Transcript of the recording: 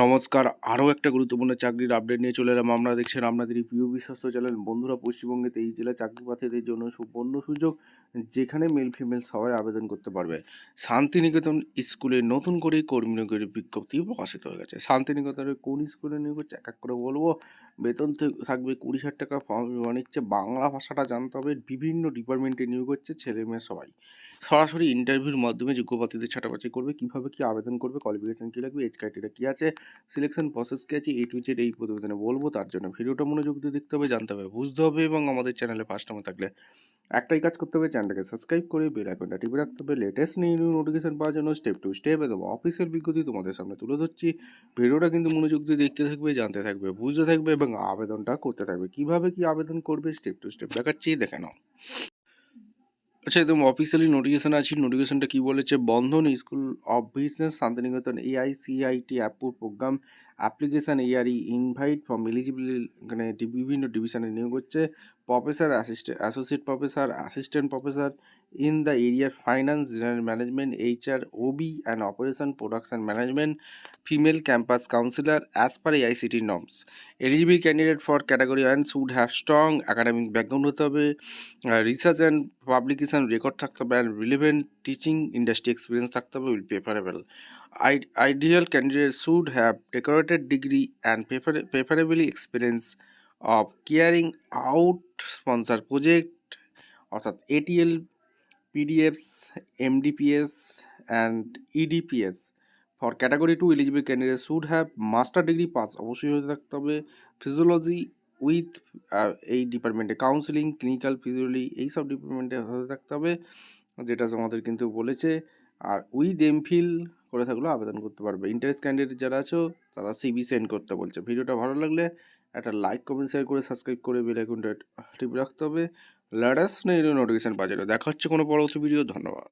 নমস্কার, আরও একটা গুরুত্বপূর্ণ চাকরির আপডেট নিয়ে চলে এলাম। আপনারা দেখছেন আপনাদের এই প্রিয় বিশ্বস্ত চ্যানেল। বন্ধুরা, পশ্চিমবঙ্গে 23 জেলায় চাকরি প্রার্থীদের জন্য সুবর্ণ সুযোগ, যেখানে মেল ফিমেল সবাই আবেদন করতে পারবে। শান্তিনিকেতন স্কুলে নতুন করে কর্মী নিয়োগের বিজ্ঞপ্তি প্রকাশিত হয়ে গেছে। শান্তিনিকেতনের কোন স্কুলে নিয়োগ হচ্ছে এক এক করে বলবো। বেতন থাকবে 20,000 টাকা। ফর্ম নিচ্ছে, বাংলা ভাষাটা জানতে হবে। বিভিন্ন ডিপার্টমেন্টে নিয়োগ হচ্ছে, ছেলে মেয়ে সবাই। সরাসরি ইন্টারভিউর মাধ্যমে যোগ্য প্রার্থীদের ছাঁটাবাছি করবে। কীভাবে কী আবেদন করবে, কোয়ালিফিকেশান কী লাগবে, এজ ক্রাইটেরিয়া কী আছে, সিলেকশন প্রসেস কী আছে, A to Z এই প্রতিবেদনে বলবো। তার জন্য ভিডিওটা মনোযোগ দিয়ে দেখতে হবে, জানতে হবে, বুঝতে হবে। এবং আমাদের চ্যানেলে ফার্স্ট টাইম থাকলে একটাই কাজ করতে হবে, চ্যানেলটাকে সাবস্ক্রাইব করে বেল আইকনটা টিপে রাখতে হবে। লেটেস্ট নিউ নোটিফিকেশন পাওয়ার জন্য স্টেপ টু স্টেপ একদম অফিসিয়াল বিজ্ঞপ্তি তোমাদের সামনে তুলে ধরছি। ভিডিওটা কিন্তু মনোযোগ দিয়ে দেখতে থাকবে, জানতে থাকবে, বুঝতে থাকবে এবং আবেদনটা করতে থাকবে। কীভাবে কী আবেদন করবে স্টেপ টু স্টেপ দেখাচ্ছি, দেখে নাও। আচ্ছা, একদম অফিসিয়ালি নোটিফিকেশান আছে। নোটিফিকেশানটা কী বলেছে, Bandhan school of business Shantiniketan AICIT approve programme application ARE invite from eligible. এখানে বিভিন্ন ডিভিশনে নিয়োগ হচ্ছে। Professor, associate professor, assistant professor in the এরিয়ার finance, general management, HR, OB and operation, production management, female campus counsellor as per AICT norms. Eligible candidate for category 1 should have strong academic background হতে হবে, research and publication record থাকতে হবে, and relevant teaching industry experience থাকতে হবে will preferable. Ideal candidate should have decorated degree and preferably experience of carrying out sponsor project অর্থাৎ ATL, PDFs, MDPS and EDPS. For category 2 eligible candidate should have master degree pass অবশ্যই হতে থাকতে হবে, physiology with এই ডিপার্টমেন্টে counselling, clinical physiology এইসব ডিপার্টমেন্টে হতে থাকতে হবে, যেটা আমাদের কিন্তু বলেছে। আর উইথ এমফিল করে থাকলেও আবেদন করতে পারবে। ইন্টারেস্ট ক্যান্ডিডেট যারা আছো তারা CV সেন্ড করতে বলছে। ভিডিওটা ভালো লাগলে একটা লাইক, কমেন্ট, শেয়ার করে সাবস্ক্রাইব করে বেল আইকনটা টিপে রাখতে হবে। লেটেস্ট নোটিফিকেশন পাওয়ার জন্য দেখা হচ্ছে কোনো পরবর্তী ভিডিও। ধন্যবাদ।